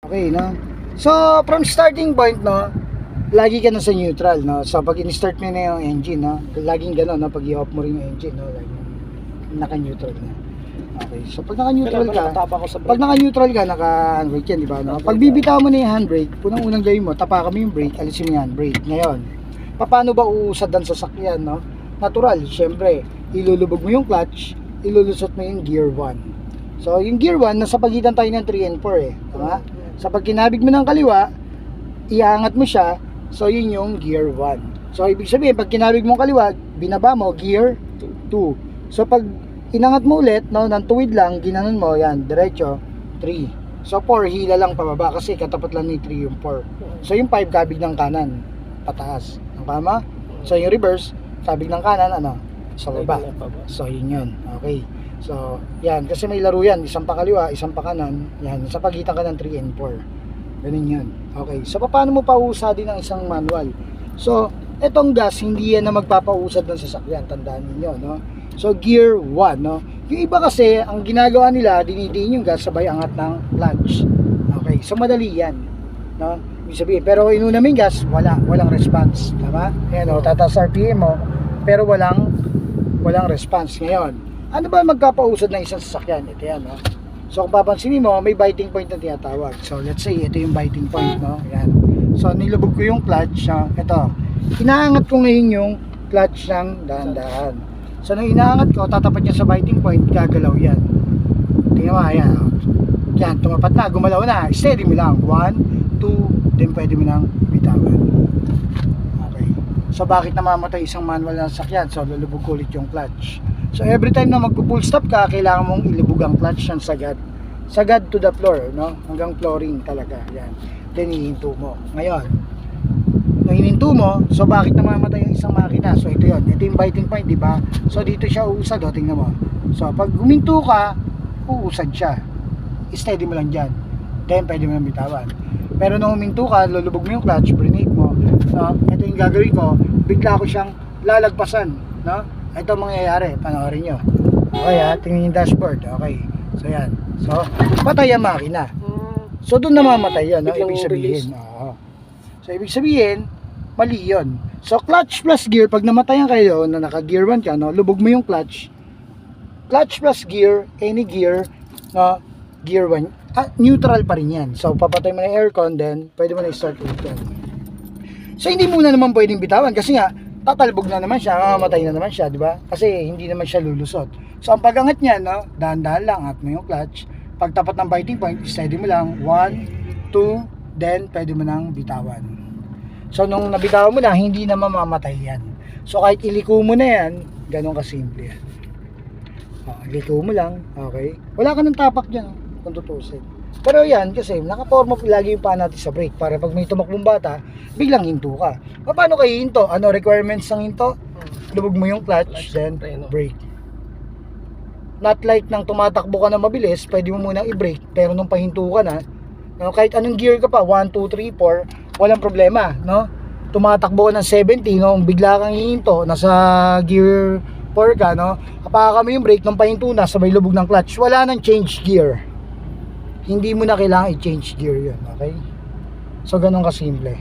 Okay, no? So, from starting point, no, lagi ka na sa neutral, no? So, pag in-start mo na yung engine, no, laging gano'n, no, pag i-off mo rin yung engine, no, laging naka-neutral na. Okay, so pag naka-neutral ka, pag naka-neutral ka, naka-handbrake yan, di ba, no? Pag bibitaw mo na yung handbrake, unang gawin mo, tapakan mo yung brake, alisin mo yung handbrake. Ngayon, paano ba uusad ang sasakyan, no? Natural, syempre, ilulubog mo yung clutch, ilulusot mo yung gear 1. So, yung gear 1, nasa pagitan tayo ng 3 and 4 eh. Tama? Sa pag kinabig mo ng kaliwa, iangat mo siya, so yun yung gear 1. So, ibig sabihin, pag kinabig mo ng kaliwa, binaba mo, gear 2. So, pag inangat mo ulit, no, ng tuwid lang, ginanon mo, yan, diretso, 3. So, 4, hila lang pababa, kasi katapat lang ni 3 yung 4. So, yung 5, kabig ng kanan, pataas. Ang tama? So, yung reverse, kabig ng kanan, ano, sa baba. So, yun. Okay. So, yan. Kasi may laro yan. Isang pa kaliwa, isang pa kanan. Yan. Sa pagitan ka ng 3 and 4. Ganun yan. Okay. So, paano mo pausadin ng isang manual? So, etong gas, hindi yan na magpapausad ng sasakyan. Tandaan niyo, no? So, gear 1, no? Yung iba kasi, ang ginagawa nila, dinidiin yung gas sabay angat ng clutch. Okay. So, madali yan. No? Ibig sabihin, pero inuna mo yung gas, walang response. Tama? Ayan, o, tataas RPM mo, pero walang response. Ngayon, ano ba magkapausad ng isang sasakyan? Ito yan, no? So, kung papansinin mo, may biting point na tinatawag. So, let's say, ito yung biting point, no? Yan. So, nilubog ko yung clutch, ito. Inaangat ko ngayon yung clutch ng dahan-dahan. So, nung inaangat ko, tatapat niya sa biting point, gagalaw yan. Tingnan mo, ayan. Yan, tumapat na, gumalaw na. Steady mo lang. 1, 2, then pwede mo nang bitawan. Okay. So, bakit namamatay isang manual na sasakyan? So, lulubog ko ulit yung clutch. So, every time na magpo-full stop ka, kailangan mong ilubog ang clutch ng sagad. Sagad to the floor, no? Hanggang flooring talaga. Yan. Then, hihinto mo. Ngayon, nung hininto mo, so bakit namamatay yung isang makina? So, ito yun. Ito yung biting point, di ba? So, dito siya uusad, o. Tingnan mo. So, pag huminto ka, uusad siya. Steady mo lang dyan. Then, pwede mo nang bitawan. Pero nung huminto ka, lulubog mo yung clutch, brinake mo. So, ito yung gagawin ko. Bigla ko siyang lalagpasan, no? Ito mangyayari, panoorin nyo. Okay ha, tingnan yung dashboard. Okay, so yan. So, patay ang makina. So, doon namamatay yan, no? Ibig sabihin. So, ibig sabihin, mali yun. So, clutch plus gear, pag namatayan kayo na naka-gear 1 ka, no? Lubog mo yung clutch. Clutch plus gear, any gear, no? Gear 1, neutral pa rin yan. So, papatay mo na aircon, then pwede mo na i-start ulit yan. So, hindi muna naman pwedeng bitawan kasi nga, tatalbog na naman siya, mamamatay na naman siya, di ba? Kasi hindi naman siya lulusot. So, ang pag-angat niya, no, dahan-dahan lang, angat mo yung clutch. Pag tapat ng biting point, steady mo lang, 1, 2, then pwede mo nang bitawan. So, nung nabitawan mo na, hindi na mamamatay yan. So, kahit iliko mo na yan, ganun kasimple yan. Iliko mo lang, okay? Wala ka ng tapak dyan, kung tutusin. Pero yan, kasi nakaporma lagi yung paa natin sa brake para pag may tumakbong bata, biglang hinto ka. Paano kayo hinto? Ano requirements ng hinto? Lubog mo yung clutch, then brake. Not like nang tumatakbo ka na mabilis, pwede mo munang i-brake, pero nung pahinto ka na, no, kahit anong gear ka pa, 1, 2, 3, 4, walang problema, no? Tumatakbo ka ng 70, no? Bigla kang hihinto, nasa gear 4 ka, no? Kapaka mo yung brake, nung pahinto na, sabay lubog ng clutch, wala nang change gear. Hindi mo na kailangan i-change gear yun, okay? So, ganun kasimple.